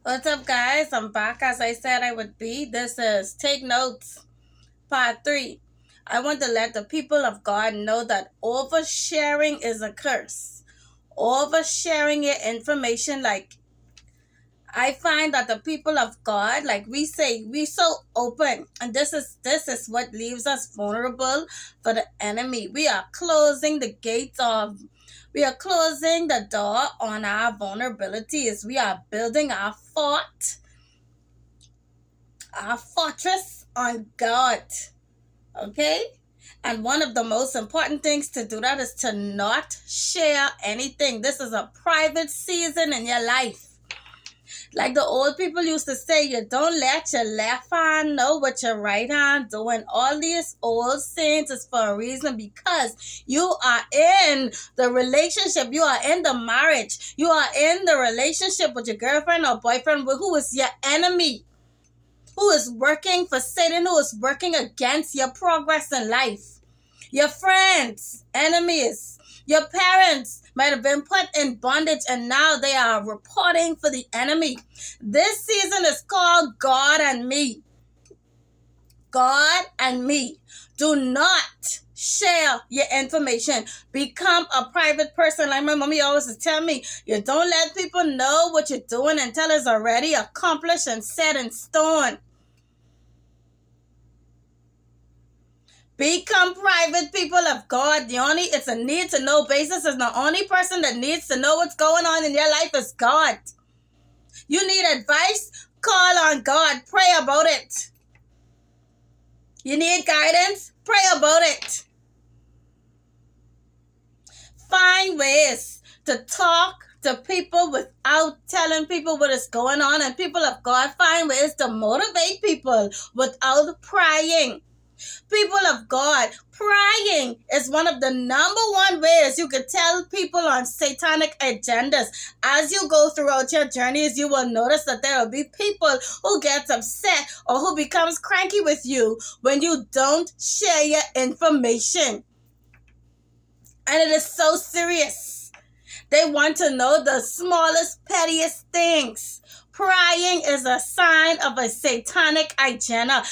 What's up, guys? I'm back as I said I would be. This is Take Notes, Part 3. I want to let the people of God know that oversharing is a curse. Oversharing your information, I find that the people of God, like we say, we so open, and this is what leaves us vulnerable for the enemy. We are closing the door on our vulnerabilities. We are building our fortress on God. Okay? And one of the most important things to do that is to not share anything. This is a private season in your life. Like the old people used to say, you don't let your left hand know what your right hand doing. All these old sayings is for a reason, because you are in the relationship, you are in the marriage, you are in the relationship with your girlfriend or boyfriend who is your enemy, who is working for Satan, who is working against your progress in life. Your friends, enemies, your parents might have been put in bondage and now they are reporting for the enemy. This season is called God and Me. God and Me. Do not share your information. Become a private person. Like my mommy always tell me, you don't let people know what you're doing until it's already accomplished and set in stone. Become private people of God. It's a need to know basis. Is the only person that needs to know what's going on in your life is God. You need advice? Call on God. Pray about it. You need guidance? Pray about it. Find ways to talk to people without telling people what is going on. And people of God, find ways to motivate people without prying. People of God, prying is one of the number one ways you can tell people on satanic agendas. As you go throughout your journeys, you will notice that there will be people who gets upset or who becomes cranky with you when you don't share your information. And it is so serious. They want to know the smallest, pettiest things. Prying is a sign of a satanic agenda.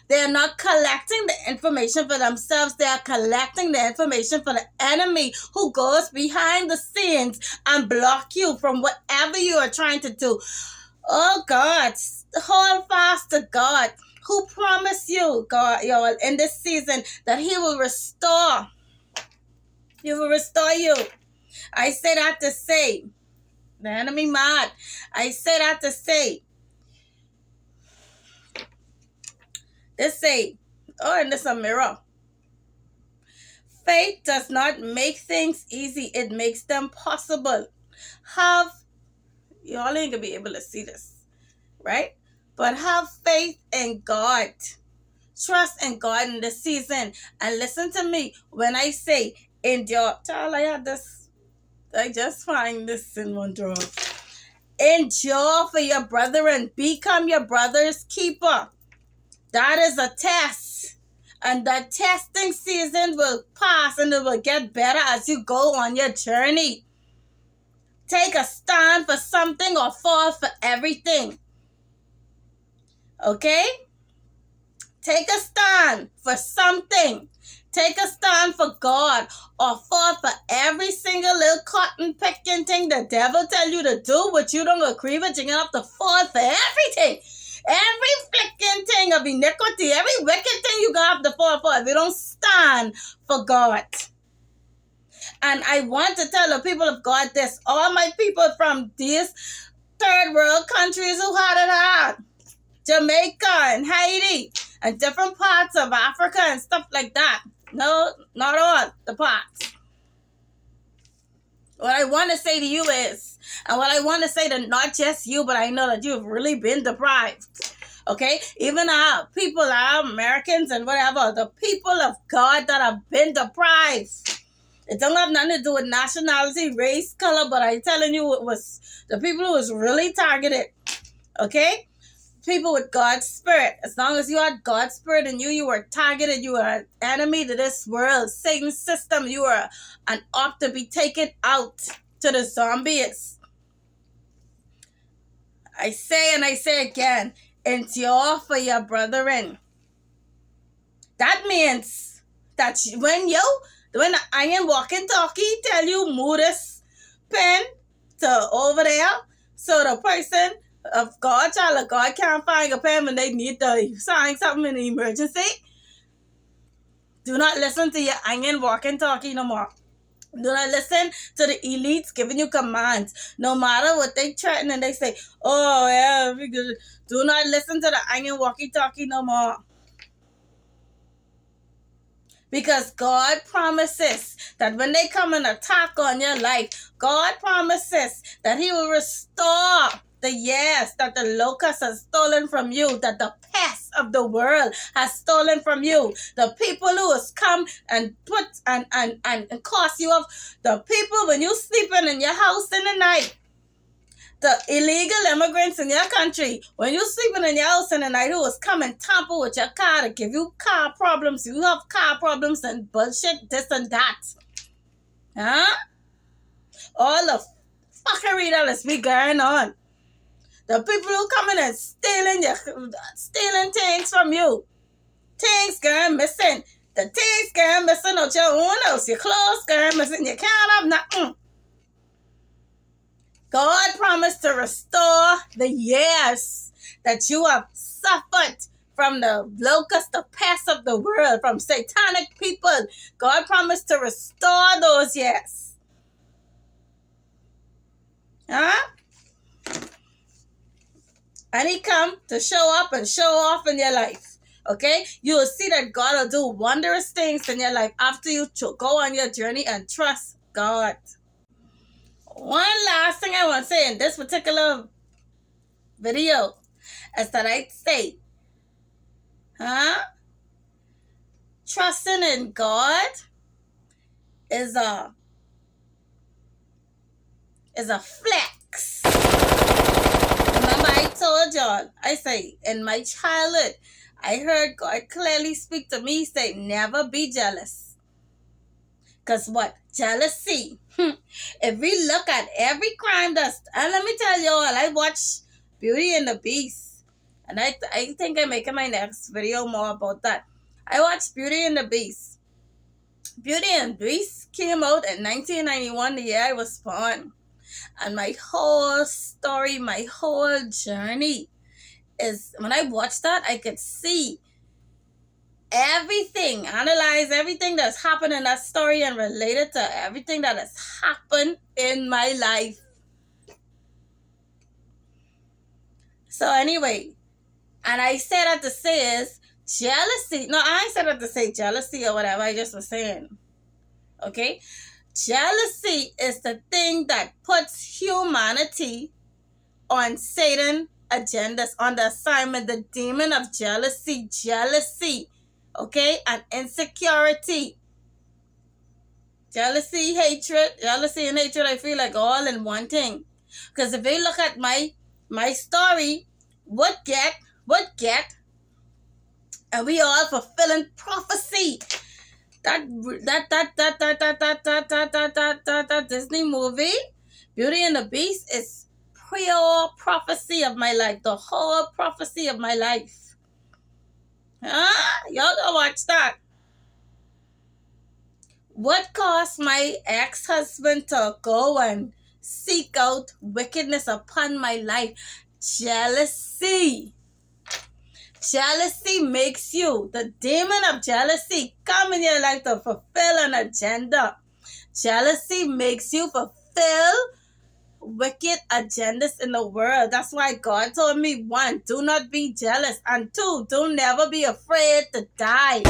They are not collecting the information for themselves. They are collecting the information for the enemy, who goes behind the scenes and block you from whatever you are trying to do. Oh God, hold fast to God, who promised you, God, y'all, in this season that He will restore. He will restore you. I say that to say, the enemy mad. I say that to say, and this is a mirror. Faith does not make things easy. It makes them possible. Y'all ain't gonna be able to see this, right? But have faith in God. Trust in God in this season. And listen to me when I say endure. Child, I just find this in one drawer. Endure for your brethren. Become your brother's keeper. That is a test. And the testing season will pass and it will get better as you go on your journey. Take a stand for something or fall for everything. Okay? Take a stand for something. Take a stand for God or fall for every single little cotton picking thing the devil tell you to do, which you don't agree with. You're going to have to fall for everything. Every flicking thing of iniquity, every wicked thing you going to have to fall for if you don't stand for God. And I want to tell the people of God this. All my people from these third world countries who had it hard. Jamaica and Haiti and different parts of Africa and stuff like that. No, not all the parts. What I want to say to you is, and what I want to say to not just you, but I know that you've really been deprived. Okay? Even our people, our Americans and whatever, the people of God that have been deprived. It don't have nothing to do with nationality, race, color, but I'm telling you, it was the people who was really targeted. Okay? People with God's spirit. As long as you had God's spirit in you, you were targeted. You were an enemy to this world, Satan's system. You were an ought to be taken out to the zombies. I say and I say again, endure for your brethren. That means that when the iron walkie-talkie tell you move this pen to over there, so the person of God, child of God, can't find a pen when they need to sign something in an emergency. Do not listen to your iron walkie-talkie no more. Do not listen to the elites giving you commands. No matter what they threaten and they say, oh, yeah, do not listen to the iron walkie-talkie no more. Because God promises that when they come and attack on your life, God promises that He will restore the years that the locust has stolen from you, that the pest of the world has stolen from you. The people who has come and put and cost you off. The people when you sleeping in your house in the night. The illegal immigrants in your country, when you're sleeping in your house in the night, who was come and tamper with your car to give you car problems, you have car problems and bullshit, this and that. Huh? All the fuckery that is be going on. The people who come in and stealing things from you. Things going missing. The things going missing out your own house. Your clothes going missing. You can't have nothing. God promised to restore the years that you have suffered from the locust, the pest of the world, from satanic people. God promised to restore those years. Huh? And He come to show up and show off in your life. Okay? You will see that God will do wondrous things in your life after you go on your journey and trust God. One last thing I want to say in this particular video is that I say, trusting in God is a flex. Remember I told y'all, I say in my childhood, I heard God clearly speak to me, say, never be jealous. Because what? Jealousy. If we look at every crime and let me tell y'all, I watch Beauty and the Beast. And I think I'm making my next video more about that. I watched Beauty and the Beast. Beauty and the Beast came out in 1991, the year I was born. And my whole story, my whole journey is, when I watched that, I could see everything, analyze everything that's happened in that story and relate it to everything that has happened in my life. So anyway, and I said that to say is jealousy. No, I ain't said that to say jealousy or whatever. I just was saying. Okay? Jealousy is the thing that puts humanity on Satan's agendas, on the assignment, the demon of jealousy. Okay? And insecurity. Jealousy, hatred. Jealousy and hatred, I feel like all in one thing. Because if you look at my story, what get, and we all fulfilling prophecy. That Disney movie, Beauty and the Beast, is pure prophecy of my life. The whole prophecy of my life. Y'all go watch that. What caused my ex-husband to go and seek out wickedness upon my life? Jealousy. Jealousy makes you, the demon of jealousy, come in your life to fulfill an agenda. Jealousy makes you fulfill wicked agendas in the world. That's why God told me, 1, do not be jealous. And 2, don't never be afraid to die.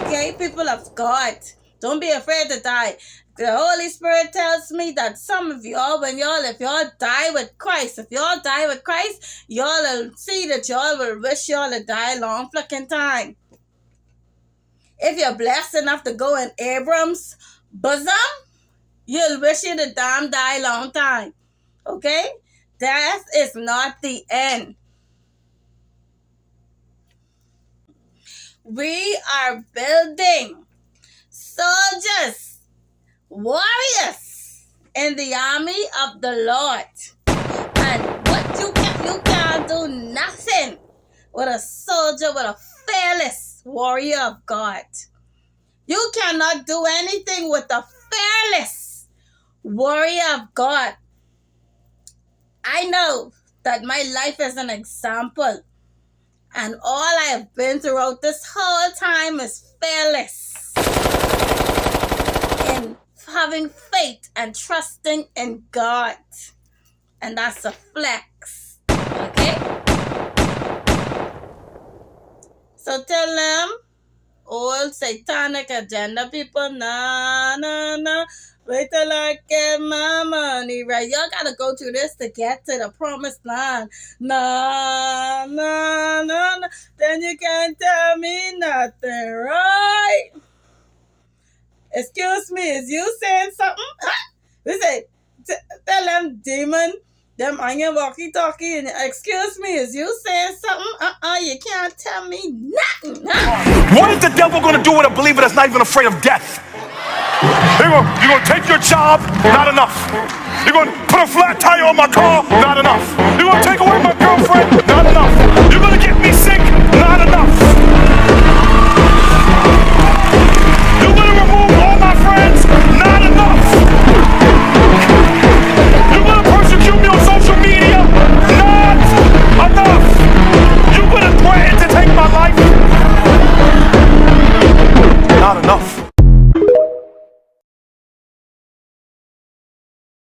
Okay, people of God, don't be afraid to die. The Holy Spirit tells me that some of y'all, if y'all die with Christ, y'all will see that y'all will wish y'all to die a long fucking time. If you're blessed enough to go in Abraham's bosom, you'll wish you to die a long time. Okay? Death is not the end. We are building soldiers, warriors in the army of the Lord. You can't do nothing with a soldier, with a fearless warrior of God. You cannot do anything with a fearless warrior of God. I know that my life is an example, and all I have been throughout this whole time is fearless in having faith and trusting in God. And that's a flex. Okay? So tell them, old satanic agenda people, nah. Wait till I get my money right. Y'all gotta go through this to get to the promised land. Nah. Then you can't tell me nothing, right? Excuse me, is you saying something? Listen, tell them demon, them onion walkie-talkie, and excuse me, is you saying something? You can't tell me nothing. What is the devil going to do with a believer that's not even afraid of death? You're going to take your job? Not enough. You're going to put a flat tire on my car? Not enough. You're going to take away my girlfriend? Not enough. You're going to get me sick? Not enough.